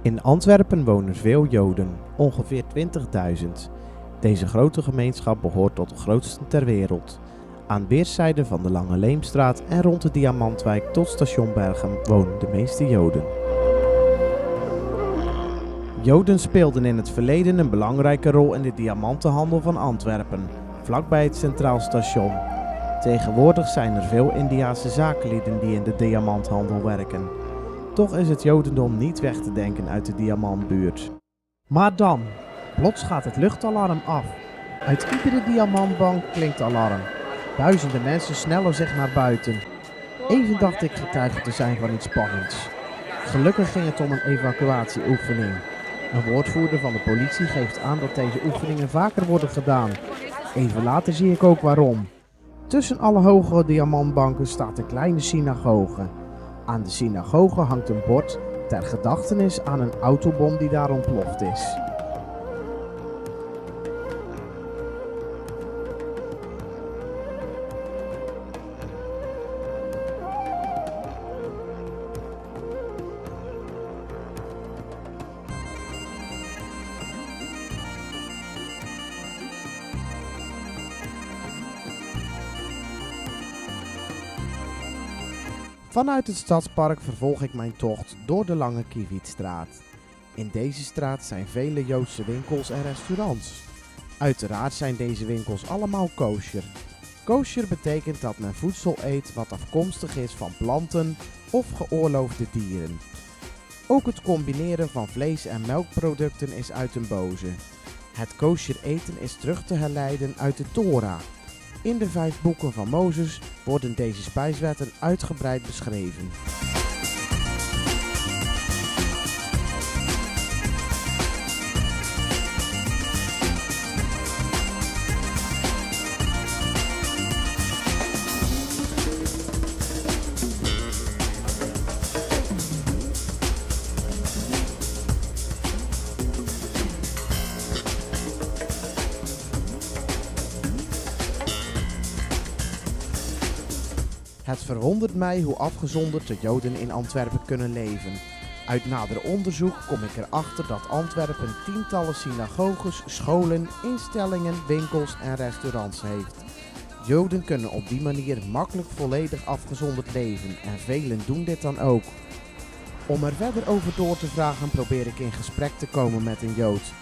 In Antwerpen wonen veel Joden, ongeveer 20.000. Deze grote gemeenschap behoort tot de grootste ter wereld. Aan weerszijden van de Lange Leemstraat en rond de Diamantwijk tot station Berchem wonen de meeste Joden. Joden speelden in het verleden een belangrijke rol in de diamantenhandel van Antwerpen, vlakbij het Centraal Station. Tegenwoordig zijn er veel Indiase zakenlieden die in de diamanthandel werken. Toch is het Jodendom niet weg te denken uit de diamantbuurt. Maar dan, plots gaat het luchtalarm af. Uit iedere diamantbank klinkt alarm. Duizenden mensen snellen zich naar buiten. Even dacht ik getuige te zijn van iets spannends. Gelukkig ging het om een evacuatieoefening. Een woordvoerder van de politie geeft aan dat deze oefeningen vaker worden gedaan. Even later zie ik ook waarom. Tussen alle hoge diamantbanken staat een kleine synagoge. Aan de synagoge hangt een bord ter gedachtenis aan een autobom die daar ontploft is. Vanuit het stadspark vervolg ik mijn tocht door de Lange Kiewietstraat. In deze straat zijn vele Joodse winkels en restaurants. Uiteraard zijn deze winkels allemaal kosher. Kosher betekent dat men voedsel eet wat afkomstig is van planten of geoorloofde dieren. Ook het combineren van vlees- en melkproducten is uit den boze. Het kosher eten is terug te herleiden uit de Torah. In de 5 boeken van Mozes worden deze spijswetten uitgebreid beschreven. Het verwondert mij hoe afgezonderd de Joden in Antwerpen kunnen leven. Uit nader onderzoek kom ik erachter dat Antwerpen tientallen synagoges, scholen, instellingen, winkels en restaurants heeft. Joden kunnen op die manier makkelijk volledig afgezonderd leven en velen doen dit dan ook. Om er verder over door te vragen probeer ik in gesprek te komen met een Jood.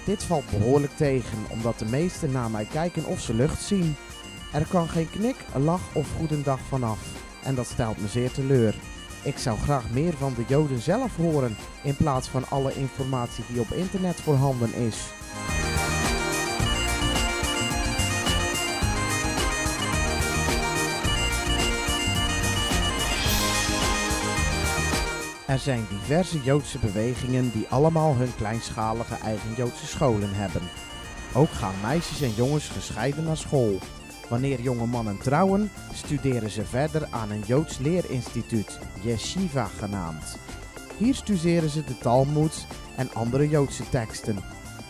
Dit valt behoorlijk tegen, omdat de meesten naar mij kijken of ze lucht zien. Er kan geen knik, lach of goedendag vanaf. En dat stelt me zeer teleur. Ik zou graag meer van de Joden zelf horen, in plaats van alle informatie die op internet voorhanden is. Er zijn diverse Joodse bewegingen die allemaal hun kleinschalige eigen Joodse scholen hebben. Ook gaan meisjes en jongens gescheiden naar school. Wanneer jonge mannen trouwen, studeren ze verder aan een Joods leerinstituut, Yeshiva genaamd. Hier studeren ze de Talmud en andere Joodse teksten.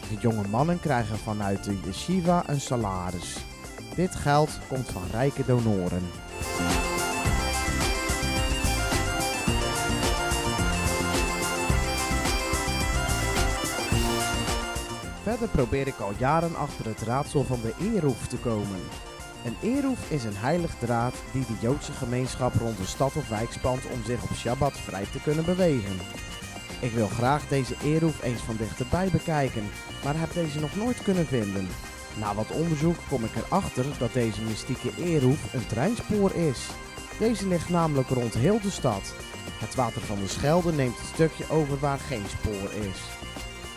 De jonge mannen krijgen vanuit de Yeshiva een salaris. Dit geld komt van rijke donoren. Verder probeer ik al jaren achter het raadsel van de Eruv te komen. Een Eruv is een heilig draad die de Joodse gemeenschap rond een stad of wijk spant om zich op Shabbat vrij te kunnen bewegen. Ik wil graag deze Eruv eens van dichterbij bekijken, maar heb deze nog nooit kunnen vinden. Na wat onderzoek kom ik erachter dat deze mystieke Eruv een treinspoor is. Deze ligt namelijk rond heel de stad. Het water van de Schelde neemt het stukje over waar geen spoor is.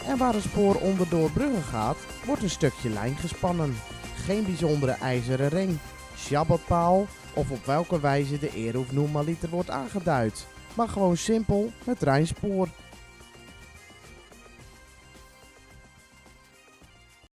En waar een spoor onderdoor bruggen gaat, wordt een stukje lijn gespannen. Geen bijzondere ijzeren ring, Shabbatpaal of op welke wijze de Eruv normaliter wordt aangeduid. Maar gewoon simpel het treinspoor.